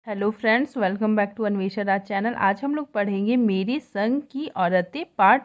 Hello friends, welcome back to Anvesha Raj channel. आज हम लोग पढ़ेंगे मेरे संग की औरतें पार्ट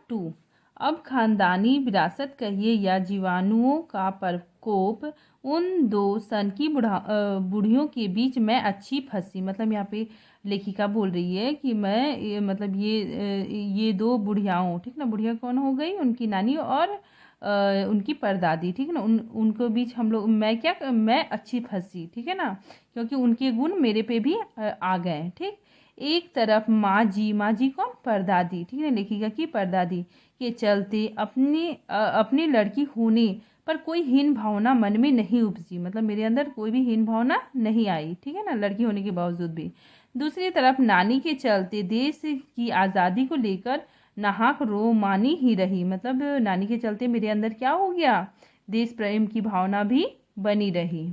टू। अब खानदानी विरासत कहिए या जीवाणुओं का प्रकोप, उन दो सन की बूढ़ियों के बीच मैं अच्छी फंसी। मतलब यहाँ पे लेखिका बोल रही है कि मैं मतलब ये दो बुढ़ियाओं, ठीक ना। बुढ़िया कौन हो गई? उनकी नानी और उनकी परदादी, ठीक है ना। उनको बीच हम लोग मैं अच्छी फंसी, ठीक है ना, क्योंकि उनके गुण मेरे पे भी आ गए। ठीक। एक तरफ माँ जी कौन? परदादी, ठीक है, लेखिका की परदादी के चलते अपनी लड़की होने पर कोई हीन भावना मन में नहीं उपजी। मतलब मेरे अंदर कोई भी हीन भावना नहीं आई, ठीक है ना, लड़की होने के बावजूद भी। दूसरी तरफ नानी के चलते देश की आज़ादी को लेकर नाहक रोमानी ही रही। मतलब नानी के चलते मेरे अंदर क्या हो गया? देश प्रेम की भावना भी बनी रही।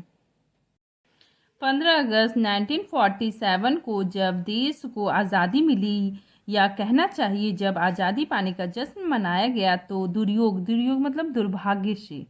15 अगस्त 1947 को जब देश को आज़ादी मिली, या कहना चाहिए जब आज़ादी पाने का जश्न मनाया गया, तो दुर्योग दुर्योग मतलब दुर्भाग्य से,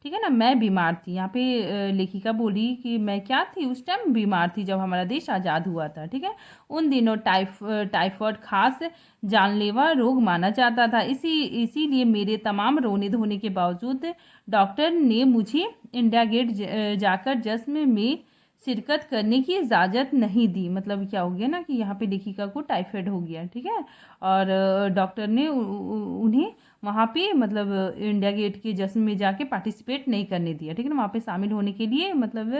ठीक है ना, मैं बीमार थी। यहाँ पे लेखिका बोली कि मैं क्या थी? उस टाइम बीमार थी जब हमारा देश आज़ाद हुआ था, ठीक है। उन दिनों टाइफाइड खास जानलेवा रोग माना जाता था। इसीलिए मेरे तमाम रोने धोने के बावजूद डॉक्टर ने मुझे इंडिया गेट जाकर जश्न में शिरकत करने की इजाज़त नहीं दी। मतलब क्या हो गया ना कि यहाँ पे लेखिका को टाइफाइड हो गया, ठीक है। और डॉक्टर ने उन्हें वहाँ पे मतलब इंडिया गेट के जश्न में जाके पार्टिसिपेट नहीं करने दिया, ठीक है ना। वहाँ पे शामिल होने के लिए मतलब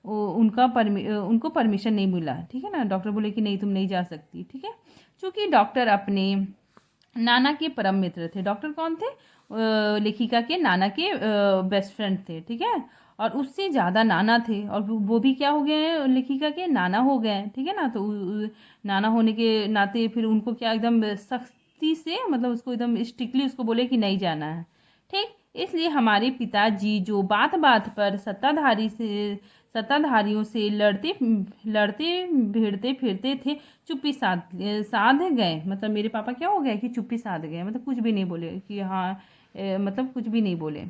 उनको परमिशन नहीं मिला, ठीक है ना। डॉक्टर बोले कि नहीं, तुम नहीं जा सकती, ठीक है। चूँकि डॉक्टर अपने नाना के परम मित्र थे। डॉक्टर कौन थे? लेखिका के नाना के बेस्ट फ्रेंड थे, ठीक है। और उससे ज़्यादा नाना थे, और वो भी क्या हो गए हैं? लेखिका के नाना हो गए हैं, ठीक है ना। तो नाना होने के नाते फिर उनको क्या एकदम सख्ती से, मतलब उसको एकदम स्ट्रिक्टली उसको बोले कि नहीं जाना है, ठीक। इसलिए हमारे पिताजी जो बात बात पर सत्ताधारियों से लड़ते लड़ते भिड़ते फिरते थे, चुप्पी साध गए। मतलब मेरे पापा क्या हो गए कि चुप्पी साध गए, मतलब कुछ भी नहीं बोले कि हाँ, मतलब कुछ भी नहीं बोले,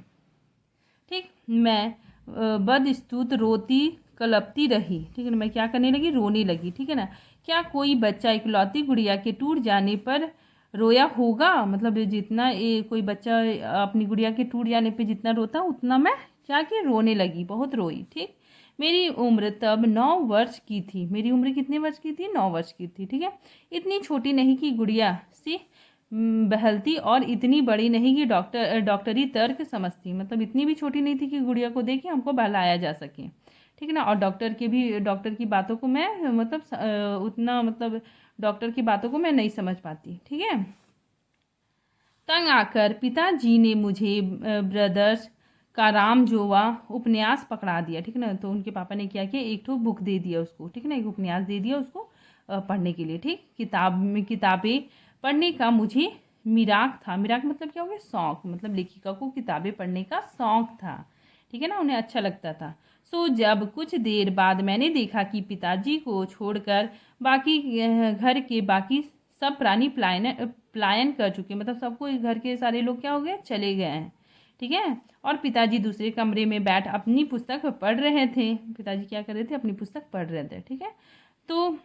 ठीक। मैं बदस्तूत रोती कलपती रही, ठीक है ना। मैं क्या करने लगी? रोने लगी, ठीक है ना। क्या कोई बच्चा इकलौती गुड़िया के टूट जाने पर रोया होगा? मतलब जितना कोई बच्चा अपनी गुड़िया के टूट जाने पे जितना रोता, उतना मैं क्या कि रोने लगी, बहुत रोई, ठीक। मेरी उम्र तब 9 वर्ष की थी। मेरी उम्र कितने वर्ष की थी? 9 वर्ष की थी, ठीक है। इतनी छोटी नहीं कि गुड़िया सी बहलती, और इतनी बड़ी नहीं कि डॉक्टरी तर्क समझती। मतलब इतनी भी छोटी नहीं थी कि गुड़िया को देख के हमको बहलाया जा सके, ठीक है ना। और डॉक्टर की बातों को मैं मतलब उतना मतलब डॉक्टर की बातों को मैं नहीं समझ पाती, ठीक है। तंग आकर पिताजी ने मुझे ब्रदर्स का राम जोवा उपन्यास पकड़ा दिया, ठीक है ना। तो उनके पापा ने क्या किया? एक ठो बुक दे दिया उसको, ठीक है ना, एक उपन्यास दे दिया उसको पढ़ने के लिए, ठीक। किताबें पढ़ने का मुझे मिराक था। मिराक मतलब क्या हो गया? शौक। मतलब लेखिका को किताबें पढ़ने का शौक था, ठीक है ना, उन्हें अच्छा लगता था। सो जब कुछ देर बाद मैंने देखा कि पिताजी को छोड़कर बाकी घर के बाकी सब प्राणी पलायन कर चुके, मतलब सबको घर के सारे लोग क्या हो गए? चले गए हैं, ठीक है। और पिताजी दूसरे कमरे में बैठ अपनी पुस्तक पढ़ रहे थे। पिताजी क्या कर रहे थे? अपनी पुस्तक पढ़ रहे थे, ठीक है। तो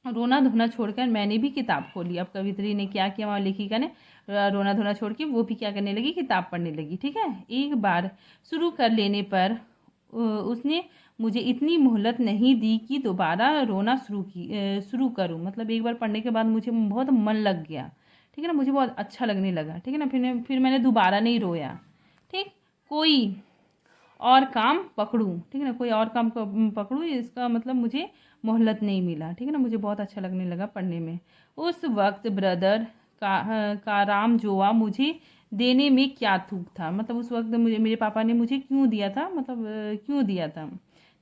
रोना धोना छोड़कर मैंने भी किताब खोली। अब कवित्री ने क्या किया? वहाँ लेखिका ने रोना धोना छोड़ के वो भी क्या करने लगी? किताब पढ़ने लगी, ठीक है। एक बार शुरू कर लेने पर उसने मुझे इतनी मोहलत नहीं दी कि दोबारा रोना शुरू करूं। मतलब एक बार पढ़ने के बाद मुझे बहुत मन लग गया, ठीक है ना, मुझे बहुत अच्छा लगने लगा, ठीक है ना। फिर मैंने दोबारा नहीं रोया, ठीक। कोई और काम पकड़ूं, ठीक है ना, कोई और काम पकड़ूं, इसका मतलब मुझे मोहलत नहीं मिला, ठीक है ना। मुझे बहुत अच्छा लगने लगा पढ़ने में। उस वक्त ब्रदर का राम जोआ मुझे देने में क्या थूक था? मतलब उस वक्त मुझे मेरे पापा ने मुझे क्यों दिया था? मतलब क्यों दिया था,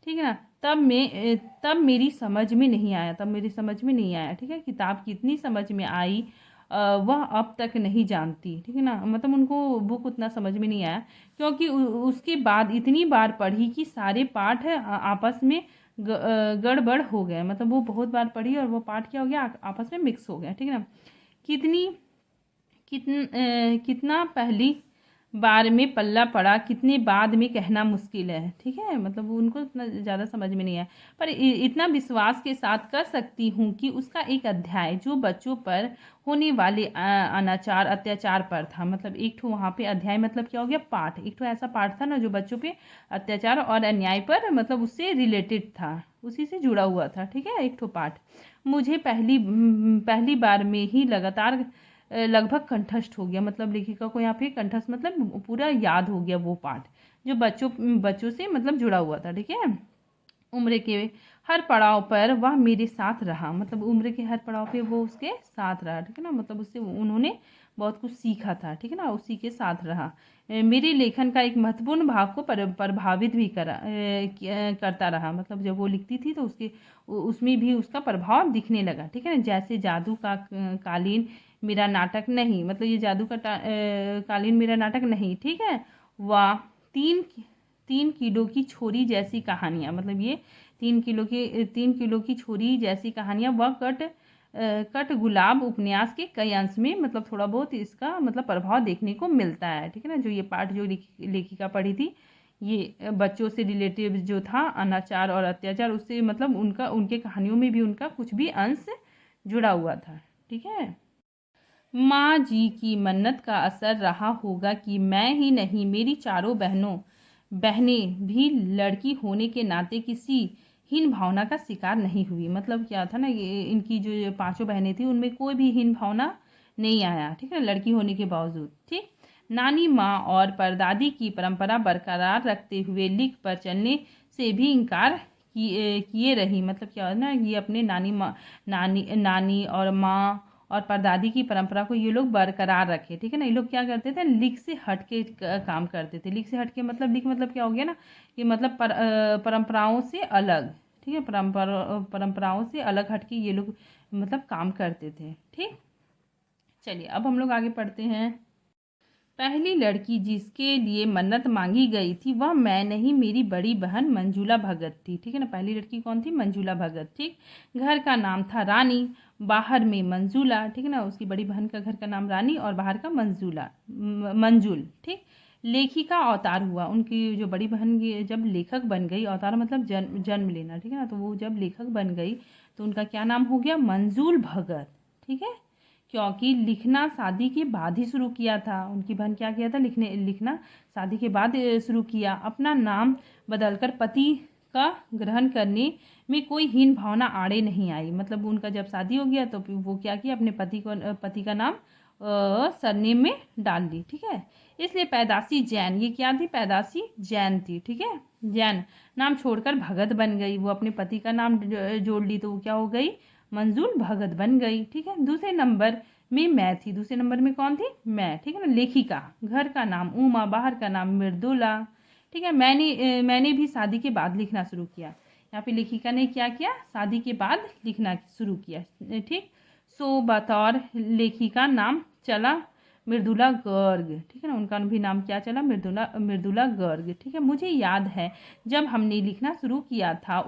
ठीक है ना। तब मेरी समझ में नहीं आया, ठीक है। किताब कितनी समझ में आई वह अब तक नहीं जानती, ठीक है ना। मतलब उनको बुक उतना समझ में नहीं आया, क्योंकि उसके बाद इतनी बार पढ़ी कि सारे पाठ आपस में गड़बड़ हो गए। मतलब वो बहुत बार पढ़ी और वो पाठ क्या हो गया? आपस में मिक्स हो गया, ठीक है ना। कितनी कितना पहली बार में पल्ला पड़ा, कितने बाद में कहना मुश्किल है। ठीक है, मतलब वो उनको इतना ज़्यादा समझ में नहीं आया, पर इतना विश्वास के साथ कर सकती हूँ कि उसका एक अध्याय जो बच्चों पर होने वाले अनाचार अत्याचार पर था। मतलब एक ठो वहाँ पे अध्याय मतलब क्या हो गया, पाठ, एक ठो ऐसा पाठ था ना जो बच्चों पे अत्याचार और अन्याय पर मतलब उससे रिलेटेड था, उसी से जुड़ा हुआ था। ठीक है, एक ठो पाठ मुझे पहली बार में ही लगातार लगभग कंठस्थ हो गया। मतलब लेखिका को यहाँ पे कंठस्थ मतलब पूरा याद हो गया वो पाठ जो बच्चों बच्चों से मतलब जुड़ा हुआ था। ठीक है, उम्र के हर पड़ाव पर वह मेरे साथ रहा। मतलब उम्र के हर पड़ाव पे वो उसके साथ रहा। ठीक है ना, मतलब उससे उन्होंने बहुत कुछ सीखा था। ठीक है ना, उसी के साथ रहा। मेरे लेखन का एक महत्वपूर्ण भाग को प्रभावित भी करता रहा। मतलब जब वो लिखती थी तो उसमें भी उसका प्रभाव दिखने लगा। ठीक है ना, जैसे जादू का कालीन मेरा नाटक नहीं, मतलब ये जादू का कालीन मेरा नाटक नहीं। ठीक है, वह तीन 3 किलो की छोरी जैसी कहानियाँ, मतलब ये 3 किलो की छोरी जैसी कहानियाँ व कट गुलाब उपन्यास के कई अंश में मतलब थोड़ा बहुत इसका मतलब प्रभाव देखने को मिलता है। ठीक है ना, जो ये पाठ जो लेखिका पढ़ी थी, ये बच्चों से रिलेटिव जो था अनाचार और अत्याचार, उससे मतलब उनके कहानियों में भी उनका कुछ भी अंश जुड़ा हुआ था। ठीक है, माँ जी की मन्नत का असर रहा होगा कि मैं ही नहीं, मेरी चारों बहनें भी लड़की होने के नाते किसी हीन भावना का शिकार नहीं हुई। मतलब क्या था ना, ये इनकी जो 5 बहनें थी उनमें कोई भी हीन भावना नहीं आया। ठीक है, लड़की होने के बावजूद। ठीक, नानी माँ और परदादी की परंपरा बरकरार रखते हुए लिख पर चलने से भी इनकार किए रही। मतलब क्या है ना, ये अपने नानी और माँ और परदादी की परंपरा को ये लोग बरकरार रखे। ठीक है ना, ये लोग क्या करते थे, लिख से हट के काम करते थे। लिख से हट के मतलब लिख मतलब क्या हो गया ना, कि मतलब परंपराओं से अलग। ठीक है, परंपराओं से अलग हट के ये लोग मतलब काम करते थे। ठीक, चलिए अब हम लोग आगे पढ़ते हैं। पहली लड़की जिसके लिए मन्नत मांगी गई थी वह मैं नहीं, मेरी बड़ी बहन मंजूला भगत थी। ठीक है ना, पहली लड़की कौन थी, मंजूला भगत। ठीक, घर का नाम था रानी, बाहर में मंजूला। ठीक है ना, उसकी बड़ी बहन का घर का नाम रानी और बाहर का मंजूल। ठीक, लेखिका अवतार हुआ, उनकी जो बड़ी बहन जब लेखक बन गई, अवतार मतलब जन्म लेना। ठीक है ना, तो वो जब लेखक बन गई तो उनका क्या नाम हो गया, मंजूल भगत। ठीक है, क्योंकि लिखना शादी के बाद ही शुरू किया था। उनकी बहन क्या किया था, लिखना शादी के बाद शुरू किया। अपना नाम बदलकर पति का ग्रहण करने में कोई हीन भावना आड़े नहीं आई। मतलब उनका जब शादी हो गया तो फिर वो क्या किया, अपने पति का नाम सरनेम में डाल दी। ठीक है, इसलिए पैदाशी जैन, ये क्या थी, पैदाशी जैन थी। ठीक है, जैन नाम छोड़कर भगत बन गई। वो अपने पति का नाम जोड़ ली तो वो क्या हो गई, मंजूल भगत बन गई। ठीक है, दूसरे नंबर में मैं थी। दूसरे नंबर में कौन थी, मैं। ठीक है ना, लेखिका, घर का नाम उमा, बाहर का नाम मृदुला। ठीक है, मैंने भी शादी के बाद लिखना शुरू किया। यहाँ पे लेखिका ने क्या किया, शादी के बाद लिखना शुरू किया। ठीक, सो बतौर लेखिका नाम चला मृदुला गर्ग। ठीक है ना, उनका भी नाम क्या चला, मृदुला गर्ग। ठीक है, मुझे याद है जब हमने लिखना शुरू किया था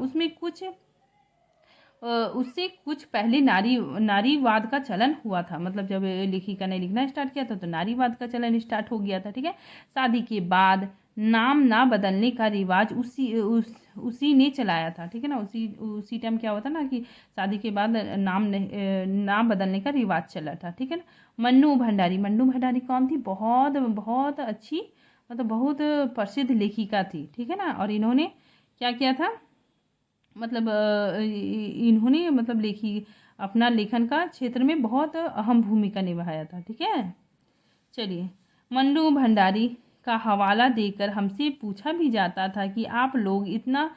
उससे कुछ पहले नारीवाद का चलन हुआ था। मतलब जब लेखिका ने लिखना स्टार्ट किया था तो नारीवाद का चलन स्टार्ट हो गया था। ठीक है, शादी के बाद नाम ना बदलने का रिवाज उसी ने चलाया था। ठीक है ना, उसी टाइम क्या होता ना कि शादी के बाद नाम बदलने का रिवाज चला था। ठीक है ना, मन्नू भंडारी कौन थी, बहुत बहुत अच्छी, मतलब बहुत प्रसिद्ध लेखिका थी। ठीक है ना, और इन्होंने क्या किया था, मतलब इन्होंने मतलब अपना लेखन का क्षेत्र में बहुत अहम भूमिका निभाया था। ठीक है, चलिए, मन्नू भंडारी का हवाला देकर हमसे पूछा भी जाता था कि आप लोग इतना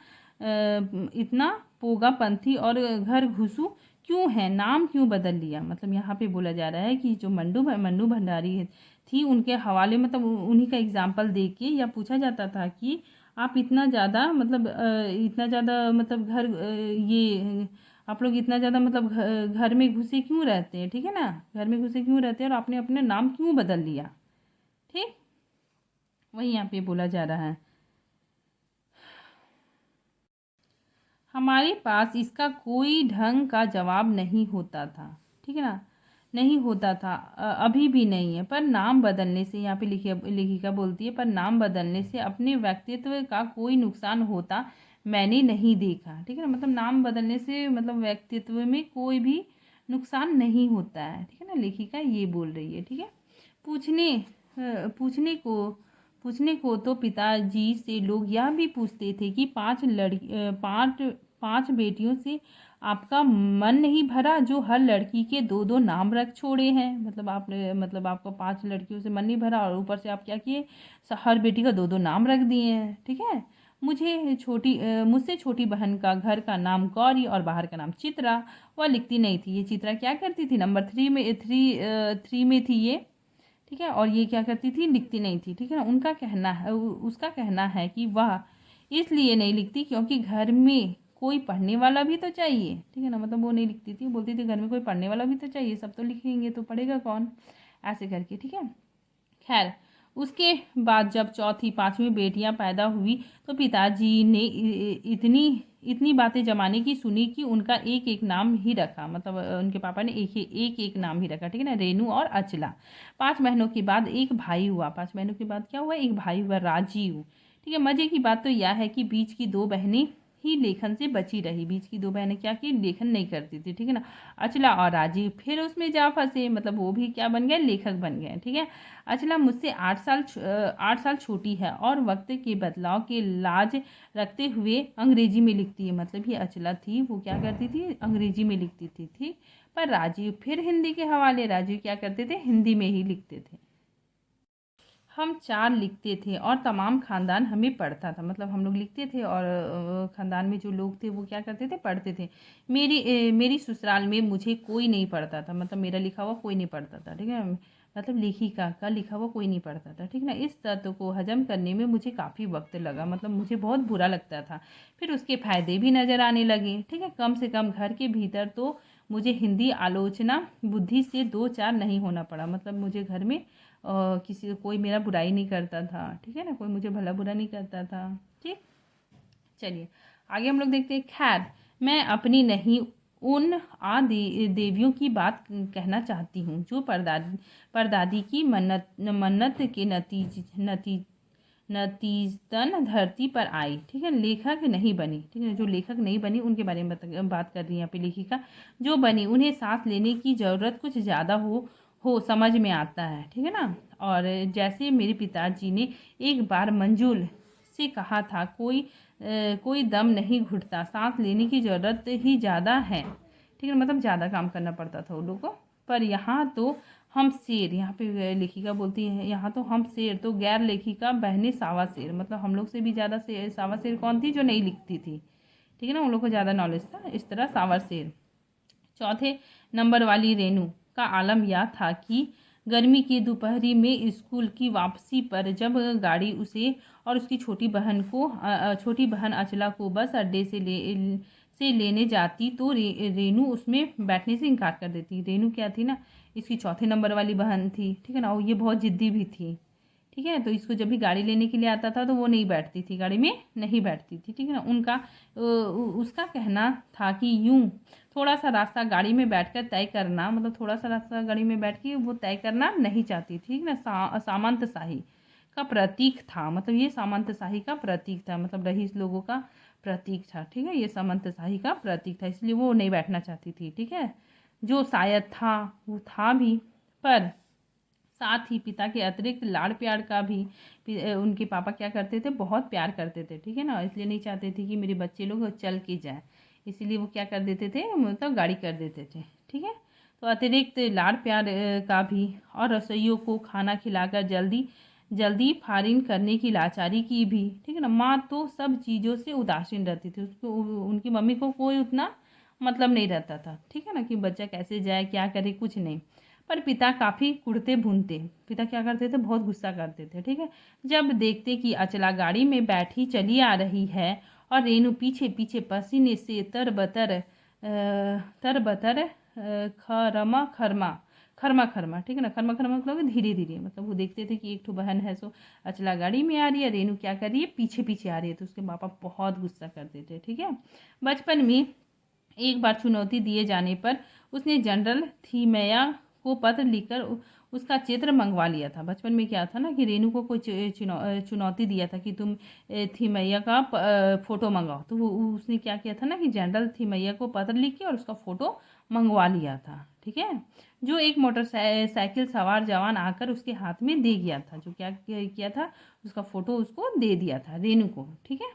पोगापंथी और घर घुसू क्यों हैं, नाम क्यों बदल लिया। मतलब यहाँ पे बोला जा रहा है कि जो मन्नू भंडारी थी उनके हवाले मतलब उन्हीं का एग्जाम्पल दे के या पूछा जाता था कि आप इतना ज़्यादा मतलब इतना ज़्यादा मतलब ये आप लोग इतना ज़्यादा मतलब घर में घुसे क्यों रहते हैं। ठीक है ना, घर में घुसे क्यों रहते हैं और आपने अपने नाम क्यों बदल लिया। ठीक, वही यहाँ पे बोला जा रहा है। हमारे पास इसका कोई ढंग का जवाब नहीं होता था। ठीक है ना, नहीं होता था, अभी भी नहीं है, पर नाम बदलने से, यहाँ पे लेखिका बोलती है, पर नाम बदलने से अपने व्यक्तित्व का कोई नुकसान होता मैंने नहीं देखा। ठीक है ना, मतलब नाम बदलने से मतलब व्यक्तित्व में कोई भी नुकसान नहीं होता है। ठीक है ना, लेखिका ये बोल रही है। ठीक है, पूछने पूछने को पूछने को तो पिताजी से लोग यह भी पूछते थे कि पांच बेटियों से आपका मन नहीं भरा, जो हर लड़की के दो दो नाम रख छोड़े हैं। मतलब आपने, मतलब आपको 5 लड़कियों से मन नहीं भरा और ऊपर से आप क्या किए, हर बेटी का दो दो नाम रख दिए हैं। ठीक है, मुझसे छोटी बहन का घर का नाम गौरी और बाहर का नाम चित्रा। वह लिखती नहीं थी। ये चित्रा क्या करती थी, नंबर 3 में थी ये। ठीक है, और ये क्या करती थी, लिखती नहीं थी। ठीक है ना, उनका कहना है, उसका कहना है कि वह इसलिए नहीं लिखती क्योंकि घर में कोई पढ़ने वाला भी तो चाहिए। ठीक है ना, मतलब वो नहीं लिखती थी, बोलती थी घर में कोई पढ़ने वाला भी तो चाहिए, सब तो लिखेंगे तो पढ़ेगा कौन, ऐसे करके। ठीक है, खैर उसके बाद जब चौथी पांचवी बेटियां पैदा हुई तो पिताजी ने इतनी इतनी बातें जमाने की सुनी कि उनका एक एक नाम ही रखा। मतलब उनके पापा ने एक नाम ही रखा। ठीक है ना, रेनू और अचला। 5 महीनों के बाद एक भाई हुआ। 5 महीनों के बाद क्या हुआ, एक भाई हुआ, राजीव। ठीक है, मजे की बात तो यह है कि बीच की 2 बहनें ही लेखन से बची रही। बीच की 2 बहनें क्या की, लेखन नहीं करती थी। ठीक है ना, अचला और राजीव फिर उसमें जा फंसे, मतलब वो भी क्या बन गए, लेखक बन गए। ठीक है, अचला मुझसे 8 साल छोटी है और वक्त के बदलाव के लाज रखते हुए अंग्रेजी में लिखती है। मतलब ये अचला थी, वो क्या करती थी, अंग्रेजी में लिखती थी। ठीक, पर राजीव फिर हिंदी के हवाले, राजीव क्या करते थे, हिंदी में ही लिखते थे। हम 4 लिखते थे और तमाम खानदान हमें पढ़ता था। मतलब हम लोग लिखते थे और खानदान में जो लोग थे वो क्या करते थे, पढ़ते थे। मेरी ससुराल में मुझे कोई नहीं पढ़ता था। मतलब मेरा लिखा हुआ कोई नहीं पढ़ता था। ठीक है, मतलब लेखिका का लिखा हुआ कोई नहीं पढ़ता था। ठीक है ना, इस तत्व को हजम करने में मुझे काफ़ी वक्त लगा। मतलब मुझे बहुत बुरा लगता था। फिर उसके फायदे भी नज़र आने लगे। ठीक है, कम से कम घर के भीतर तो मुझे हिंदी आलोचना बुद्धि से 2 4 नहीं होना पड़ा। मतलब मुझे घर में किसी कोई मेरा बुराई नहीं करता था। ठीक है ना, कोई मुझे भला बुरा नहीं करता था। ठीक, चलिए आगे हम लोग देखते हैं। खैर, मैं अपनी नहीं, उन देवियों की बात कहना चाहती हूँ जो परदादी की मन्नत के नतीजतन धरती पर आई। ठीक है, लेखक नहीं बनी। ठीक है, जो लेखक नहीं बनी उनके बारे में बात कर रही है यहाँ पे लेखिका। जो बनी उन्हें सांस लेने की ज़रूरत कुछ ज़्यादा हो समझ में आता है। ठीक है ना, और जैसे मेरे पिताजी ने एक बार मंजुल से कहा था, कोई दम नहीं घुटता, सांस लेने की ज़रूरत ही ज़्यादा है। ठीक है, मतलब ज़्यादा काम करना पड़ता था उन लोगों को। पर यहाँ तो हम शेर, यहाँ पे लेखिका बोलती है यहाँ तो हम शेर, तो गैर लेखिका बहने सावा शेर। मतलब हम लोग से भी ज़्यादा शेर, सावा शेर कौन थी, जो नहीं लिखती थी। ठीक है ना, उन लोग को ज़्यादा नॉलेज था, इस तरह सावा शेर। चौथे नंबर वाली रेनू का आलम यह था कि गर्मी की दोपहरी में स्कूल की वापसी पर जब गाड़ी उसे और उसकी छोटी बहन अचला को बस अड्डे से लेने जाती तो रेनू उसमें बैठने से इनकार कर देती। रेनू क्या थी ना, इसकी चौथे नंबर वाली बहन थी। ठीक है ना, और ये बहुत जिद्दी भी थी। ठीक है, तो इसको जब भी गाड़ी लेने के लिए आता था तो वो नहीं बैठती थी, गाड़ी में नहीं बैठती थी। ठीक है ना, उसका कहना था कि यूं थोड़ा सा रास्ता गाड़ी में बैठकर तय करना, मतलब थोड़ा सा रास्ता गाड़ी में बैठ के वो तय करना नहीं चाहती थी। ठीक ना, सामंतशाही का प्रतीक था। मतलब ये सामंतशाही का प्रतीक था, मतलब रईस लोगों का प्रतीक था। ठीक है, ये सामंतशाही का प्रतीक था, इसलिए वो नहीं बैठना चाहती थी। ठीक है, जो शायद था वो था भी, पर साथ ही पिता के अतिरिक्त लाड़ प्यार का भी उनके पापा क्या करते थे, बहुत प्यार करते थे। ठीक है ना, इसलिए नहीं चाहते थे कि मेरे बच्चे लोग चल के जाएं, इसीलिए वो क्या कर देते थे, मतलब गाड़ी कर देते थे। ठीक है, तो अतिरिक्त लाड़ प्यार का भी, और रसोइयों को खाना खिलाकर जल्दी जल्दी फारिन करने की लाचारी की भी। ठीक है ना, माँ तो सब चीज़ों से उदासीन रहती थी, उसको उनकी मम्मी को कोई उतना मतलब नहीं रहता था। ठीक है ना, कि बच्चा कैसे जाए, क्या करे, कुछ नहीं। पर पिता काफ़ी कुड़ते भूनते। पिता क्या करते थे, बहुत गुस्सा करते थे। ठीक है, जब देखते कि अचला गाड़ी में बैठी चली आ रही है और रेनू पीछे पीछे पसीने से तरबतर खरमा खरमा खरमा खरमा। ठीक है ना, खरमा खरमा मतलब धीरे धीरे, मतलब वो देखते थे कि एक ठो बहन है सो अचला गाड़ी में आ रही है, रेनू क्या कर रही है, पीछे पीछे आ रही है, तो उसके पापा बहुत गुस्सा करते थे। ठीक है, बचपन में एक बार चुनौती दिए जाने पर उसने जनरल थीमैया वो पत्र लिखकर उसका चित्र मंगवा लिया था। बचपन में क्या था ना कि रेनू को कोई चुनौती दिया था कि तुम थीमैया का फोटो मंगाओ, तो वो उसने क्या किया था ना कि जनरल थीमैया को पत्र लिख के और उसका फोटो मंगवा लिया था। ठीक है, जो एक मोटरसाइकिल सवार जवान आकर उसके हाथ में दे गया था, जो क्या किया था, उसका फोटो उसको दे दिया था रेनू को। ठीक है,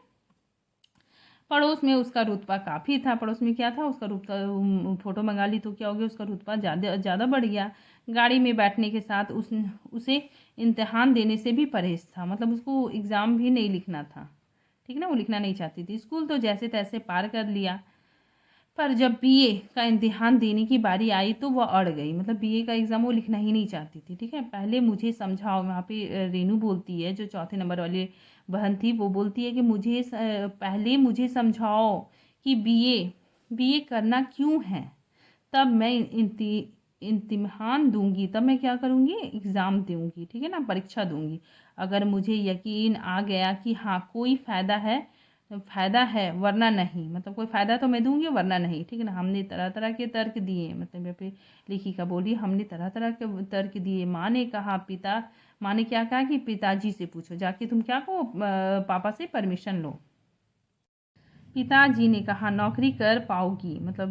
पड़ोस में उसका रुतबा काफ़ी था। पड़ोस में क्या था, उसका रुतबा, फोटो मंगा ली तो क्या हो गया, उसका रुतबा ज़्यादा ज़्यादा बढ़ गया। गाड़ी में बैठने के साथ उसे इम्तिहान देने से भी परहेज था, मतलब उसको एग्ज़ाम भी नहीं लिखना था। ठीक ना, वो लिखना नहीं चाहती थी। स्कूल तो जैसे तैसे पार कर लिया, पर जब बीए का इम्तिहान देने की बारी आई तो वह अड़ गई, मतलब बीए का एग्ज़ाम वो लिखना ही नहीं चाहती थी। ठीक है, पहले मुझे समझाओ, वहाँ पे रेनू बोलती है, जो चौथे नंबर वाली बहन थी, वो बोलती है कि पहले मुझे समझाओ कि बीए बीए करना क्यों है, तब मैं इम्तिहान दूंगी, तब मैं क्या करूँगी, एग्ज़ाम दूंगी। ठीक है ना, परीक्षा दूंगी। अगर मुझे यकीन आ गया कि हाँ कोई फ़ायदा है वरना नहीं, मतलब कोई फ़ायदा तो मैं दूंगी वरना नहीं। ठीक है ना, हमने तरह तरह के तर्क दिए, मतलब यहाँ पे लेखिका बोली हमने तरह तरह के तर्क दिए। माँ ने क्या कहा कि पिताजी से पूछो जाके, तुम क्या कहो, पापा से परमिशन लो। पिताजी ने कहा नौकरी कर पाओगी, मतलब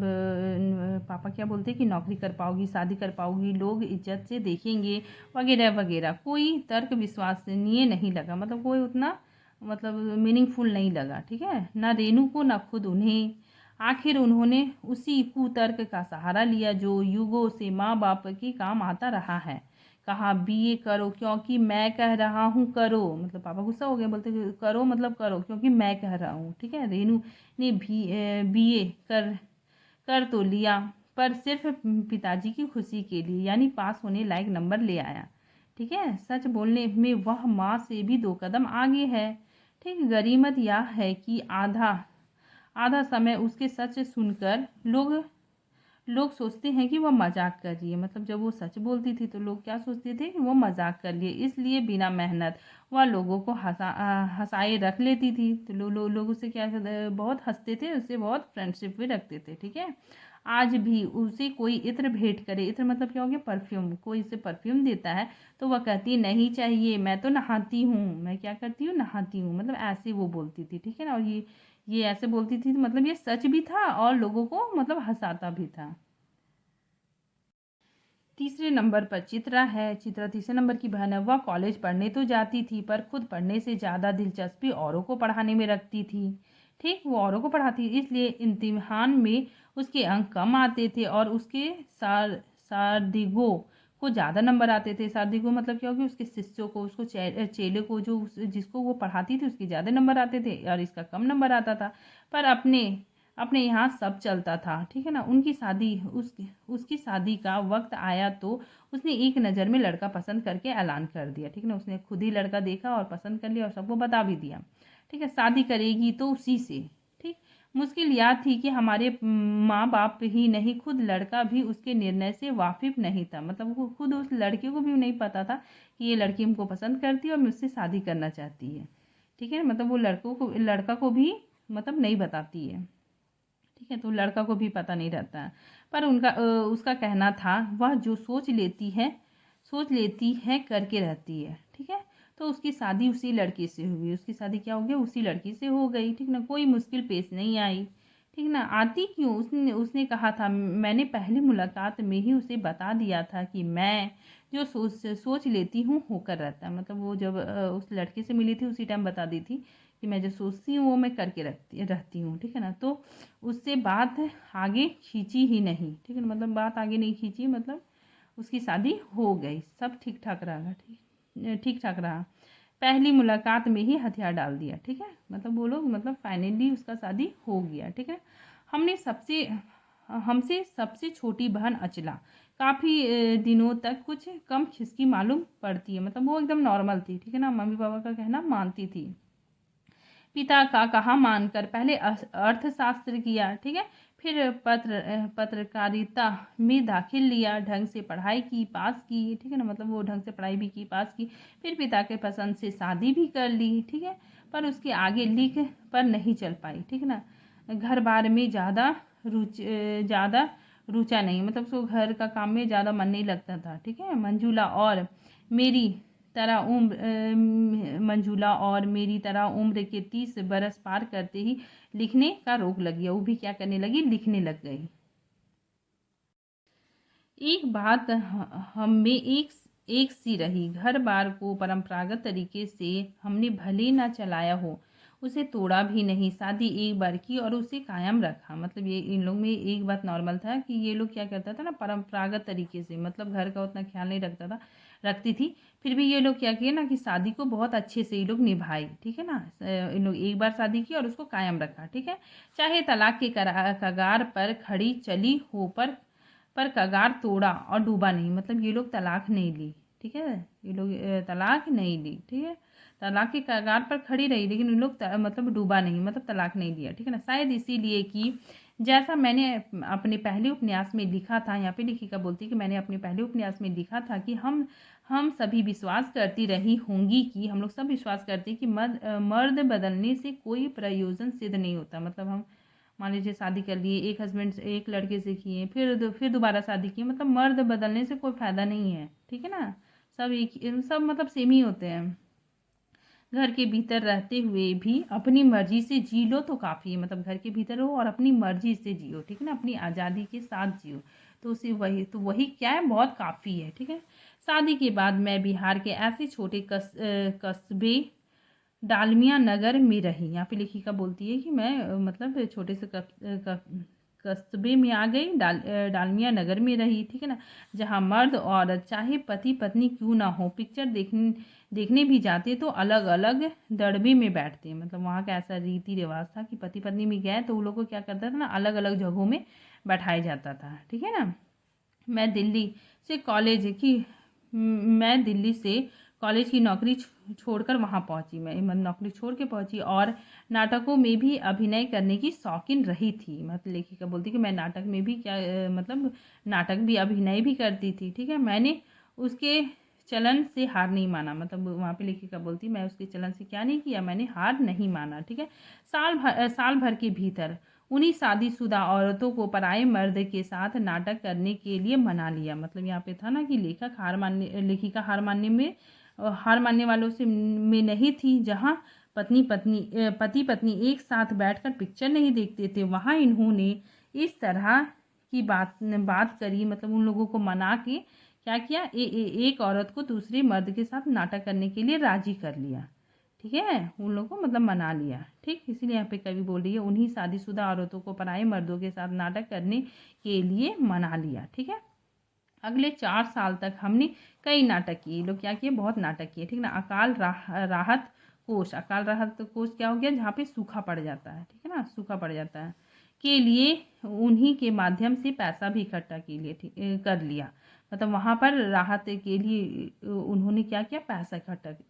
पापा क्या बोलते कि नौकरी कर पाओगी, शादी कर पाओगी, लोग इज्जत से देखेंगे, वगैरह वगैरह। कोई तर्क विश्वसनीय नहीं लगा, मतलब कोई उतना मतलब मीनिंगफुल नहीं लगा। ठीक है ना, रेनू को ना खुद उन्हें। आखिर उन्होंने उसी कुतर्क का सहारा लिया जो युगों से माँ बाप के काम आता रहा है। कहा बीए करो क्योंकि मैं कह रहा हूँ करो, मतलब पापा गुस्सा हो गए, बोलते करो मतलब करो क्योंकि मैं कह रहा हूँ। ठीक है, रेनू ने भी बीए कर कर तो लिया, पर सिर्फ पिताजी की खुशी के लिए, यानी पास होने लायक नंबर ले आया। ठीक है, सच बोलने में वह माँ से भी 2 कदम आगे है। ठीक, गरीमत यह है कि आधा आधा समय उसके सच सुनकर लोग सोचते हैं कि वह मजाक कर रही है, मतलब जब वो सच बोलती थी तो लोग क्या सोचते थे कि वो मजाक कर रही है, इसलिए बिना मेहनत वह लोगों को हंसाए रख लेती थी। तो लोग उससे क्या बहुत हंसते थे, उससे बहुत फ्रेंडशिप भी रखते थे। ठीक है, आज भी उसे कोई इत्र भेंट करे, इत्र मतलब क्या हो गया, परफ्यूम, कोई उसे परफ्यूम देता है तो वह कहती नहीं चाहिए, मैं तो नहाती हूँ, मैं क्या करती हूँ, नहाती हूँ, मतलब ऐसे वो बोलती थी। ठीक है ना, और ये ऐसे बोलती थी, मतलब ये सच भी था और लोगों को मतलब हंसाता भी था। तीसरे नंबर पर चित्रा है। चित्रा तीसरे नंबर की बहन है। वह कॉलेज पढ़ने तो जाती थी पर खुद पढ़ने से ज़्यादा दिलचस्पी औरों को पढ़ाने में रखती थी। ठीक, वो औरों को पढ़ाती, इसलिए इम्तिहान में उसके अंक कम आते थे और उसके सारदिगो को ज़्यादा नंबर आते थे। सारदिगो मतलब क्या होगी, उसके शिष्यों को, उसको चेले को, जो जिसको वो पढ़ाती थी उसके ज़्यादा नंबर आते थे और इसका कम नंबर आता था। पर अपने अपने यहाँ सब चलता था। ठीक है ना, उसकी शादी का वक्त आया तो उसने एक नज़र में लड़का पसंद करके ऐलान कर दिया। ठीक है ना, उसने खुद ही लड़का देखा और पसंद कर लिया और सबको बता भी दिया। ठीक है, शादी करेगी तो उसी से। ठीक, मुश्किल यह थी कि हमारे माँ बाप ही नहीं, खुद लड़का भी उसके निर्णय से वाकिफ नहीं था, मतलब वो खुद उस लड़के को भी नहीं पता था कि ये लड़की हमको पसंद करती है और मुझसे शादी करना चाहती है। ठीक है, मतलब वो लड़का को भी मतलब नहीं बताती है। ठीक है, तो लड़का को भी पता नहीं रहता है, पर उसका कहना था वह जो सोच लेती है करके रहती है। ठीक है, तो उसकी शादी उसी लड़के से हुई, उसकी शादी क्या हो गया, उसी लड़की से हो गई। ठीक ना, कोई मुश्किल पेश नहीं आई। ठीक ना, आती क्यों, उसने उसने कहा था मैंने पहली मुलाकात में ही उसे बता दिया था कि मैं जो सोच लेती हूँ होकर रहता है, मतलब वो जब उस लड़के से मिली थी उसी टाइम बता दी थी कि मैं जो सोचती हूँ वो मैं करके रहती हूँ। ठीक है ना, तो उससे बात आगे खींची ही नहीं। ठीक है ना, मतलब बात आगे नहीं खींची, मतलब उसकी शादी हो गई, सब ठीक ठाक रहा। ठीक ठाक रहा, पहली मुलाकात में ही हथियार डाल दिया। ठीक है, मतलब वो लोग मतलब फाइनली उसका शादी हो गया। ठीक है, हमसे सबसे छोटी बहन अचला काफ़ी दिनों तक कुछ कम खिसकी मालूम पड़ती है, मतलब वो एकदम नॉर्मल थी। ठीक है ना, मम्मी पापा का कहना मानती थी, पिता का कहा मानकर पहले अर्थशास्त्र किया। ठीक है, फिर पत्रकारिता में दाखिल लिया, ढंग से पढ़ाई की, पास की। ठीक है ना, मतलब वो ढंग से पढ़ाई भी की, पास की, फिर पिता के पसंद से शादी भी कर ली। ठीक है, पर उसके आगे लिख पर नहीं चल पाई। ठीक है ना, घर बार में ज़्यादा रुचा नहीं, मतलब उसको घर का काम में ज़्यादा मन नहीं लगता था। ठीक है, मंजूला और मेरी तरह उम्र के 30 बरस पार करते ही लिखने का रोक लग गया। वो भी क्या करने लगी, लिखने लग गई। एक बात हम में एक सी रही, घर बार को परंपरागत तरीके से हमने भले ना चलाया हो, उसे तोड़ा भी नहीं। शादी एक बार की और उसे कायम रखा। मतलब ये इन लोग में एक बात नॉर्मल था कि ये लोग क्या करता था ना, परंपरागत तरीके से, मतलब घर का उतना ख्याल नहीं रखती थी। फिर भी ये लोग क्या किए ना कि शादी को बहुत अच्छे से ये लोग निभाई। ठीक है ना, इन लोग एक बार शादी की और उसको कायम रखा। ठीक है, चाहे तलाक के कगार पर खड़ी चली हो, पर कगार तोड़ा और डूबा नहीं। मतलब ये लोग तलाक नहीं ली। ठीक है, ये लोग तलाक नहीं ली। ठीक है, तलाक के कगार पर खड़ी रही, लेकिन इन लोग मतलब डूबा नहीं, मतलब तलाक नहीं लिया। ठीक है ना, शायद इसीलिए कि जैसा मैंने अपने पहले उपन्यास में लिखा था, यहाँ पे लेखिका बोलती है कि मैंने अपने पहले उपन्यास में लिखा था कि हम सभी विश्वास करती रही होंगी कि हम लोग सब विश्वास करते हैं कि मर्द बदलने से कोई प्रयोजन सिद्ध नहीं होता। मतलब हम मान लीजिए शादी कर लिए, एक हस्बैंड से एक लड़के से किए, फिर दोबारा शादी किए, मतलब मर्द बदलने से कोई फ़ायदा नहीं है। ठीक है ना, सब मतलब सेम ही होते हैं। घर के भीतर रहते हुए भी अपनी मर्जी से जी लो तो काफ़ी है। मतलब घर के भीतर हो और अपनी मर्जी से जियो। ठीक है ना, अपनी आज़ादी के साथ जियो, तो उसे वही क्या है, बहुत काफ़ी है। ठीक है, शादी के बाद मैं बिहार के ऐसे छोटे कस्बे डालमिया नगर में रही। यहाँ पे लेखिका बोलती है कि मैं मतलब छोटे से कस्बे में आ गई, डालमिया नगर में रही। ठीक है ना, जहाँ मर्द औरत चाहे पति पत्नी क्यों ना हो, पिक्चर देखने भी जाते तो अलग अलग दड़बे में बैठते हैं। मतलब वहाँ का ऐसा रीति रिवाज था कि पति पत्नी में गए तो वो लोग को क्या करता था ना, अलग अलग जगहों में बैठाया जाता था। ठीक है ना, मैं दिल्ली से कॉलेज की नौकरी छोड़कर वहाँ पहुँची। मैं नौकरी छोड़ के पहुँची और नाटकों में भी अभिनय करने की शौकीन रही थी। मतलब लेखिका बोलती कि मैं नाटक में भी मतलब नाटक भी, अभिनय भी करती थी। ठीक है, मैंने उसके चलन से हार नहीं माना। मतलब वहाँ पे लेखिका बोलती मैं उसके चलन से क्या नहीं किया, मैंने हार नहीं माना। ठीक है, साल भर के भीतर उन्हीं शादीशुदा औरतों को पराये मर्द के साथ नाटक करने के लिए मना लिया। मतलब यहाँ पे था ना कि लेखिका हार मानने वालों से में नहीं थी। जहाँ पति पत्नी एक साथ बैठकर पिक्चर नहीं देखते थे, वहाँ इन्होंने इस तरह की बात करी। मतलब उन लोगों को मना के क्या किया, एक औरत को दूसरे मर्द के साथ नाटक करने के लिए राजी कर लिया। ठीक है, उन लोगों को मतलब मना लिया। ठीक, इसीलिए यहाँ पे कवि बोल रही है उन्हीं शादीशुदा औरतों को पराये मर्दों के साथ नाटक करने के लिए मना लिया। ठीक है, अगले 4 साल तक हमने कई नाटक किए। लोग क्या किए, बहुत नाटक किए। ठीक ना, अकाल राहत कोष क्या हो गया, जहाँ पे सूखा पड़ जाता है। ठीक है ना, सूखा पड़ जाता है के लिए उन्हीं के माध्यम से पैसा भी इकट्ठा कर लिया। मतलब वहाँ पर राहत के लिए उन्होंने क्या किया, पैसा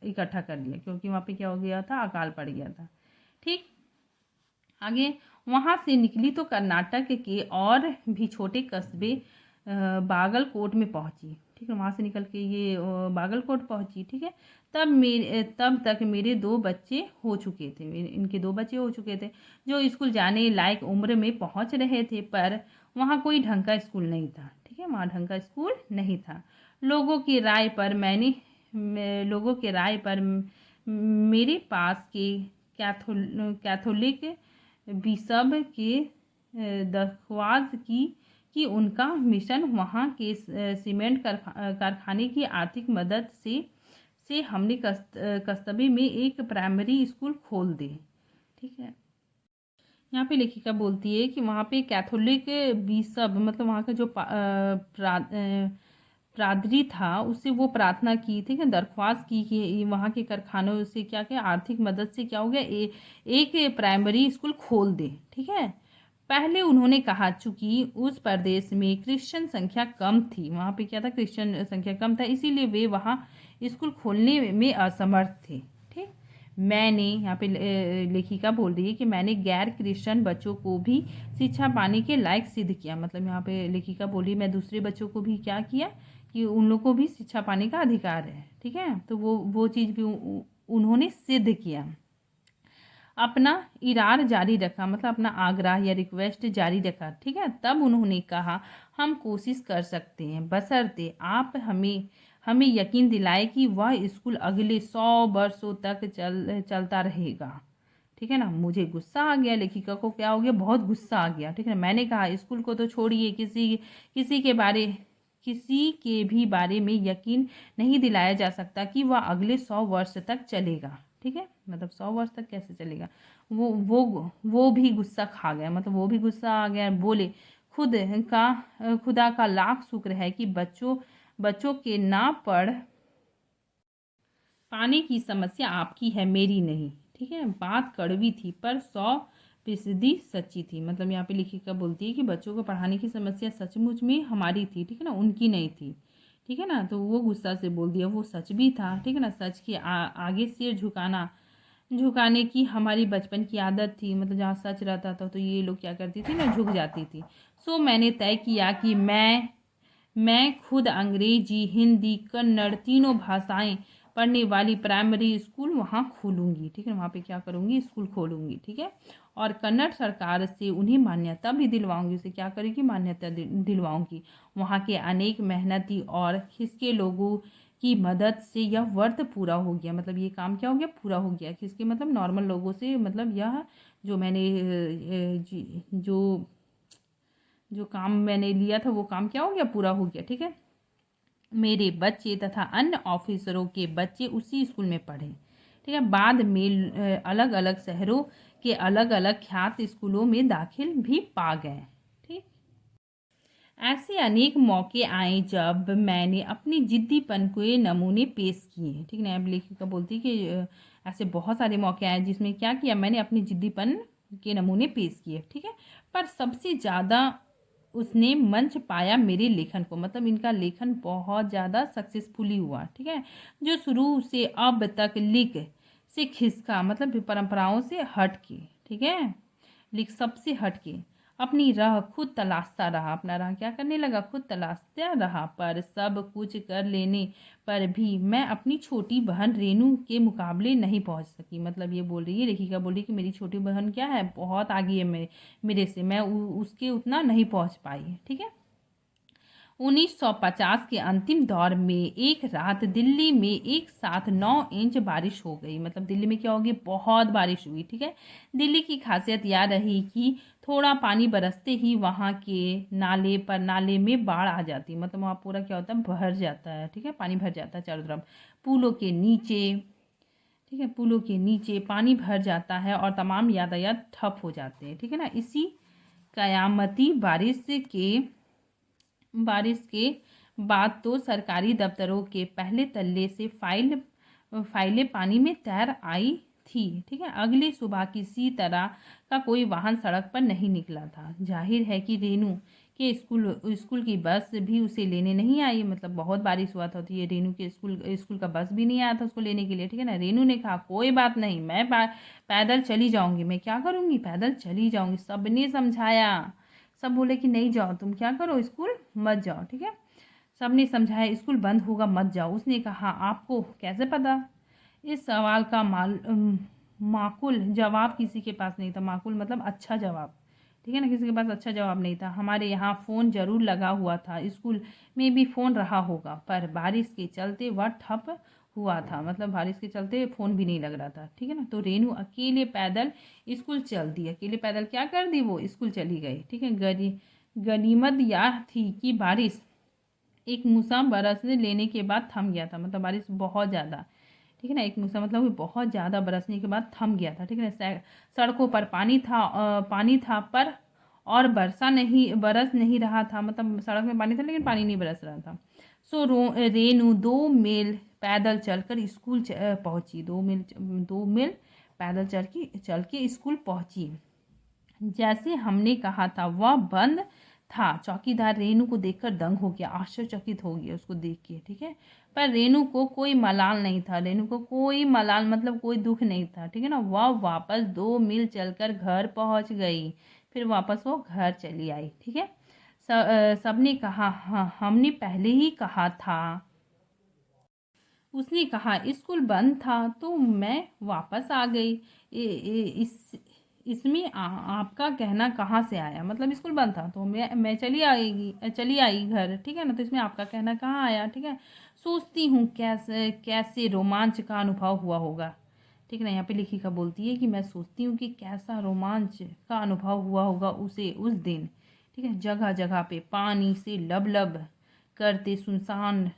इकट्ठा कर लिया, क्योंकि वहाँ पे क्या हो गया था, अकाल पड़ गया था। ठीक, आगे वहाँ से निकली तो कर्नाटक के और भी छोटे कस्बे बागलकोट में पहुँची। ठीक है, वहाँ से निकल के ये बागलकोट पहुँची। ठीक है, तब तक मेरे 2 बच्चे हो चुके थे। इनके 2 बच्चे हो चुके थे जो स्कूल जाने लायक उम्र में पहुँच रहे थे, पर वहाँ कोई ढंग का स्कूल नहीं था। ठीक है, वहाँ ढंग का स्कूल नहीं था। लोगों की राय पर मेरे पास के कैथोलिक बिशप के दरख्वास्त की कि उनका मिशन वहाँ के सीमेंट कारखाने की आर्थिक मदद से हमने कस्बे में एक प्राइमरी स्कूल खोल दे। ठीक है, यहाँ पे लेखिका बोलती है कि वहाँ पे कैथोलिक बिशप, मतलब वहाँ का जो पादरी था, उससे वो प्रार्थना की थी कि दरख्वास्त की कि वहाँ के कारखानों से क्या क्या आर्थिक मदद से क्या हो गया, एक प्राइमरी स्कूल खोल दे। ठीक है, पहले उन्होंने कहा चूंकि उस प्रदेश में क्रिश्चियन संख्या कम थी, वहाँ पे क्या था, क्रिश्चियन संख्या कम था, इसीलिए वे वहाँ स्कूल खोलने में असमर्थ थे। ठीक, मैंने यहाँ पे लेखिका बोल रही है कि मैंने गैर क्रिश्चियन बच्चों को भी शिक्षा पाने के लायक सिद्ध किया। मतलब यहाँ पे लेखिका बोल रही है मैं दूसरे बच्चों को भी क्या किया कि उन लोग को भी शिक्षा पाने का अधिकार है। ठीक है, तो वो चीज़ भी उन्होंने सिद्ध किया। अपना इरार जारी रखा, मतलब अपना आग्रह या रिक्वेस्ट जारी रखा। ठीक है, तब उन्होंने कहा, हम कोशिश कर सकते हैं, बशर्ते आप हमें हमें यकीन दिलाए कि वह स्कूल अगले 100 वर्षों तक चलता रहेगा। ठीक है ना। मुझे गुस्सा आ गया, लेखिका को क्या हो गया, बहुत गुस्सा आ गया। ठीक है, मैंने कहा, स्कूल को तो छोड़िए, किसी के बारे किसी के भी बारे में यकीन नहीं दिलाया जा सकता कि वह अगले 100 वर्ष तक चलेगा। ठीक है, मतलब 100 वर्ष तक कैसे चलेगा। वो भी गुस्सा खा गया, मतलब वो भी गुस्सा आ गया। बोले, खुद खुदा का लाख शुक्र है कि बच्चों के ना पढ़ पाने की समस्या आपकी है, मेरी नहीं। ठीक है, बात कड़वी थी पर 100% सच्ची थी। मतलब यहाँ पे लेखिका बोलती है कि बच्चों को पढ़ाने की समस्या सचमुच में हमारी थी। ठीक है ना, उनकी नहीं थी। ठीक है ना, तो वो गुस्सा से बोल दिया, वो सच भी था। ठीक है ना, सच के आगे सिर झुकाने की हमारी बचपन की आदत थी। मतलब जहाँ सच रहता था तो ये लोग क्या करती थी ना, झुक जाती थी। सो मैंने तय किया कि मैं खुद अंग्रेजी, हिंदी, कन्नड़ तीनों भाषाएं पढ़ने वाली प्राइमरी स्कूल वहाँ खोलूँगी। ठीक है, वहाँ पे क्या करूँगी, स्कूल खोलूँगी। ठीक है, और कन्नड़ सरकार से उन्हें मान्यता भी दिलवाऊंगी। उसे क्या करेगी, मान्यता दिलवाऊंगी। वहाँ के अनेक मेहनती और खिसके लोगों की मदद से यह व्रत पूरा हो गया। मतलब ये काम क्या हो गया, पूरा हो गया। खिसके मतलब नॉर्मल लोगों से, मतलब यह जो मैंने जो काम मैंने लिया था वो काम क्या हो गया, पूरा हो गया। ठीक है, मेरे बच्चे तथा अन्य ऑफिसरों के बच्चे उसी स्कूल में पढ़े। ठीक है, बाद में अलग अलग शहरों के अलग अलग ख्यात स्कूलों में दाखिल भी पा गए। ठीक, ऐसे अनेक मौके आए जब मैंने अपनी जिद्दीपन के नमूने पेश किए। ठीक है, अब लेखिका बोलती है कि ऐसे बहुत सारे मौके आए जिसमें क्या किया, मैंने अपनी जिद्दीपन के नमूने पेश किए। ठीक है, पर सबसे ज़्यादा उसने मंच पाया मेरे लेखन को। मतलब इनका लेखन बहुत ज़्यादा सक्सेसफुली हुआ। ठीक है, जो शुरू से अब तक लिख से खिसका, मतलब परंपराओं से हट के। ठीक है, लिख सबसे हट के अपनी राह खुद तलाशता रहा। अपना राह क्या करने लगा, खुद तलाशता रहा। पर सब कुछ कर लेने पर भी मैं अपनी छोटी बहन रेनू के मुकाबले नहीं पहुंच सकी। मतलब ये बोल रही है, लेखिका बोल रही है कि मेरी छोटी बहन क्या है, बहुत आगे है मेरे से, मैं उसके उतना नहीं पहुंच पाई। ठीक है, 1950 के अंतिम दौर में एक रात दिल्ली में एक साथ 9 इंच बारिश हो गई। मतलब दिल्ली में क्या होगी, बहुत बारिश हुई। ठीक है, दिल्ली की खासियत यह रही कि थोड़ा पानी बरसते ही वहाँ के नाले में बाढ़ आ जाती। मतलब वहाँ पूरा क्या होता है, भर जाता है। ठीक है, पानी भर जाता है चारों तरफ। पुलों के नीचे ठीक है, पुलों के नीचे पानी भर जाता है और तमाम यातायात ठप हो जाते हैं। ठीक है ना, इसी कयामती बारिश के बाद तो सरकारी दफ्तरों के पहले तल्ले से फाइलें पानी में तैर आई थी। ठीक है, अगली सुबह किसी तरह का कोई वाहन सड़क पर नहीं निकला था। जाहिर है कि रेनू के स्कूल की बस भी उसे लेने नहीं आई। मतलब बहुत बारिश हुआ था तो ये रेनू के स्कूल का बस भी नहीं आया था उसको लेने के लिए। ठीक है ना, रेनू ने कहा, कोई बात नहीं, मैं पैदल चली जाऊंगी। मैं क्या करूंगी, पैदल चली जाऊंगी। सबने समझाया, सब बोले कि नहीं जाओ, तुम क्या करो, स्कूल मत जाओ। ठीक है, सबने समझाया, स्कूल बंद होगा, मत जाओ। उसने कहा, आपको कैसे पता। इस सवाल का माकूल जवाब किसी के पास नहीं था। माकूल मतलब अच्छा जवाब। ठीक है ना, किसी के पास अच्छा जवाब नहीं था। हमारे यहाँ फ़ोन जरूर लगा हुआ था, स्कूल में भी फ़ोन रहा होगा, पर बारिश के चलते वह ठप हुआ था। मतलब बारिश के चलते फ़ोन भी नहीं लग रहा था। ठीक है ना, तो रेनू अकेले पैदल स्कूल चल दी। अकेले पैदल क्या कर दी, वो स्कूल चली गई। ठीक है, गनीमत यह थी कि बारिश एक मूसा बरसने लेने के बाद थम गया था। मतलब बारिश बहुत ज़्यादा, ठीक है ना, एक मूसा मतलब बहुत ज़्यादा बरसने के बाद थम गया था। ठीक है ना, सड़कों पर पानी था पर और बरस नहीं रहा था। मतलब सड़क में पानी था लेकिन पानी नहीं बरस रहा था। सो रेनू 2 मील पैदल चलकर स्कूल पहुंची। 2 मील पैदल चल के स्कूल पहुंची। जैसे हमने कहा था वह बंद था। चौकीदार रेनू को देखकर दंग हो गया, आश्चर्यचकित हो गया उसको देख के। ठीक है, पर रेनू को कोई मलाल नहीं था। रेनू को कोई मलाल मतलब कोई दुख नहीं था। ठीक है ना, वह वापस 2 मील चलकर घर पहुंच गई। फिर वापस वो घर चली आई। ठीक है, सबने कहा, हाँ हमने पहले ही कहा था उसने कहा स्कूल बंद था तो मैं वापस आ गई। इसमें आपका कहना कहाँ से आया? मतलब स्कूल बंद था तो मैं चली आई घर, ठीक है ना। तो इसमें आपका कहना कहाँ आया? ठीक है। सोचती हूँ कैसे कैसे रोमांच का अनुभव हुआ होगा। ठीक है ना। यहाँ पे लेखिका बोलती है कि मैं सोचती हूँ कि कैसा रोमांच का अनुभव हुआ होगा उसे उस दिन। ठीक है। जगह जगह पे पानी से लबलब करते सुनसान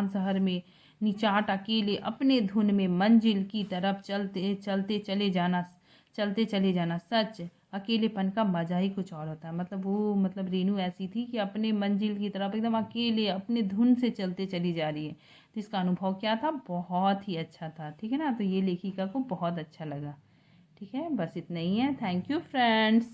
शहर में निचाट अकेले अपने धुन में मंजिल की तरफ चलते चले जाना। सच अकेलेपन का मजा ही कुछ और होता है। मतलब रेनू ऐसी थी कि अपने मंजिल की तरफ एकदम अकेले अपने धुन से चलते चली जा रही है। तो इसका अनुभव क्या था? बहुत ही अच्छा था। ठीक है ना। तो ये लेखिका को बहुत अच्छा लगा। ठीक है। बस इतना ही है। Thank you friends.